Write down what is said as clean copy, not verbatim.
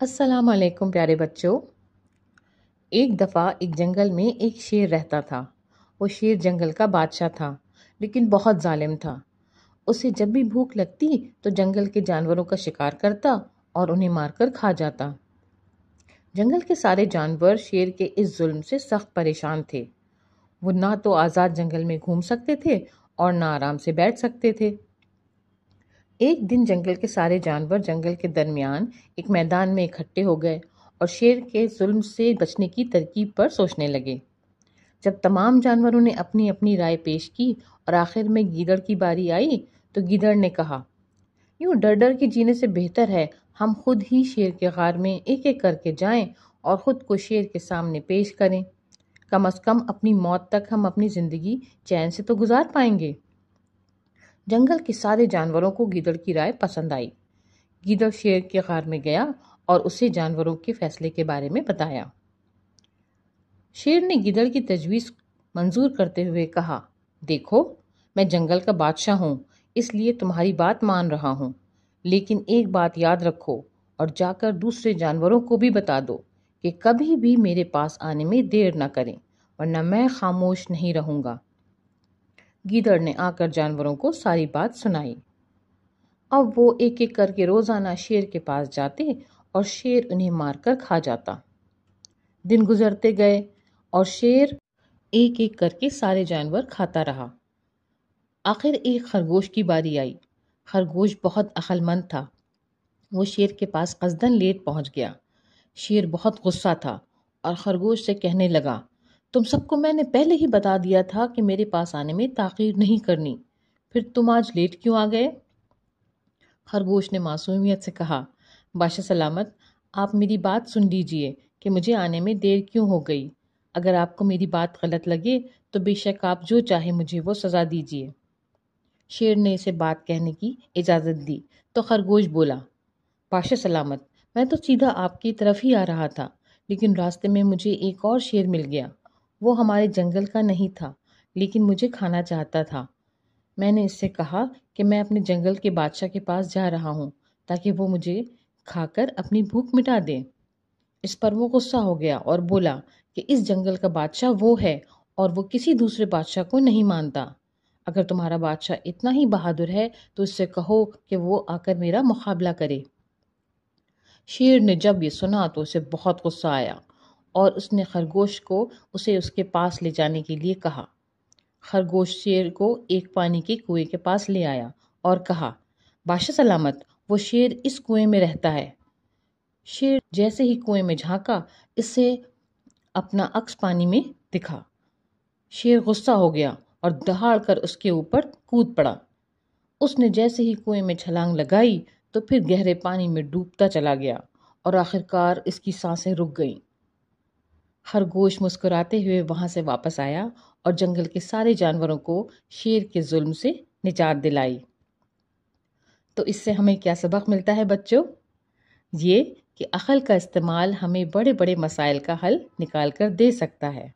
السلام علیکم پیارے بچوں۔ ایک دفعہ ایک جنگل میں ایک شیر رہتا تھا۔ وہ شیر جنگل کا بادشاہ تھا، لیکن بہت ظالم تھا۔ اسے جب بھی بھوک لگتی تو جنگل کے جانوروں کا شکار کرتا اور انہیں مار کر کھا جاتا۔ جنگل کے سارے جانور شیر کے اس ظلم سے سخت پریشان تھے۔ وہ نہ تو آزاد جنگل میں گھوم سکتے تھے اور نہ آرام سے بیٹھ سکتے تھے۔ ایک دن جنگل کے سارے جانور جنگل کے درمیان ایک میدان میں اکٹھے ہو گئے اور شیر کے ظلم سے بچنے کی ترکیب پر سوچنے لگے۔ جب تمام جانوروں نے اپنی اپنی رائے پیش کی اور آخر میں گیدڑ کی باری آئی تو گیدڑ نے کہا، یوں ڈر ڈر کے جینے سے بہتر ہے ہم خود ہی شیر کے غار میں ایک ایک کر کے جائیں اور خود کو شیر کے سامنے پیش کریں۔ کم از کم اپنی موت تک ہم اپنی زندگی چین سے تو گزار پائیں گے۔ جنگل کے سارے جانوروں کو گیدڑ کی رائے پسند آئی۔ گیدڑ شیر کے غار میں گیا اور اسے جانوروں کے فیصلے کے بارے میں بتایا۔ شیر نے گیدڑ کی تجویز منظور کرتے ہوئے کہا، دیکھو میں جنگل کا بادشاہ ہوں، اس لیے تمہاری بات مان رہا ہوں، لیکن ایک بات یاد رکھو اور جا کر دوسرے جانوروں کو بھی بتا دو کہ کبھی بھی میرے پاس آنے میں دیر نہ کریں، ورنہ میں خاموش نہیں رہوں گا۔ گیدڑ نے آ کر جانوروں کو ساری بات سنائی۔ اب وہ ایک ایک کر کے روزانہ شیر کے پاس جاتے اور شیر انہیں مار کر کھا جاتا۔ دن گزرتے گئے اور شیر ایک ایک کر کے سارے جانور کھاتا رہا۔ آخر ایک خرگوش کی باری آئی۔ خرگوش بہت عقل مند تھا۔ وہ شیر کے پاس قصداً لیٹ پہنچ گیا۔ شیر بہت غصہ تھا اور خرگوش سے کہنے لگا، تم سب کو میں نے پہلے ہی بتا دیا تھا کہ میرے پاس آنے میں تاخیر نہیں کرنی، پھر تم آج لیٹ کیوں آ گئے؟ خرگوش نے معصومیت سے کہا، بادشاہ سلامت، آپ میری بات سن لیجئے کہ مجھے آنے میں دیر کیوں ہو گئی۔ اگر آپ کو میری بات غلط لگے تو بے شک آپ جو چاہے مجھے وہ سزا دیجئے۔ شیر نے اسے بات کہنے کی اجازت دی تو خرگوش بولا، بادشاہ سلامت، میں تو سیدھا آپ کی طرف ہی آ رہا تھا، لیکن راستے میں مجھے ایک اور شیر مل گیا۔ وہ ہمارے جنگل کا نہیں تھا، لیکن مجھے کھانا چاہتا تھا۔ میں نے اس سے کہا کہ میں اپنے جنگل کے بادشاہ کے پاس جا رہا ہوں تاکہ وہ مجھے کھا کر اپنی بھوک مٹا دے۔ اس پر وہ غصہ ہو گیا اور بولا کہ اس جنگل کا بادشاہ وہ ہے اور وہ کسی دوسرے بادشاہ کو نہیں مانتا۔ اگر تمہارا بادشاہ اتنا ہی بہادر ہے تو اس سے کہو کہ وہ آ کر میرا مقابلہ کرے۔ شیر نے جب یہ سنا تو اسے بہت غصہ آیا اور اس نے خرگوش کو اسے اس کے پاس لے جانے کے لیے کہا۔ خرگوش شیر کو ایک پانی کے کنویں کے پاس لے آیا اور کہا، بادشاہ سلامت، وہ شیر اس کنویں میں رہتا ہے۔ شیر جیسے ہی کنویں میں جھانکا، اس سے اپنا عکس پانی میں دکھا۔ شیر غصہ ہو گیا اور دہاڑ کر اس کے اوپر کود پڑا۔ اس نے جیسے ہی کنویں میں چھلانگ لگائی تو پھر گہرے پانی میں ڈوبتا چلا گیا اور آخرکار اس کی سانسیں رک گئیں۔ خرگوش مسکراتے ہوئے وہاں سے واپس آیا اور جنگل کے سارے جانوروں کو شیر کے ظلم سے نجات دلائی۔ تو اس سے ہمیں کیا سبق ملتا ہے بچوں؟ یہ کہ عقل کا استعمال ہمیں بڑے بڑے مسائل کا حل نکال کر دے سکتا ہے۔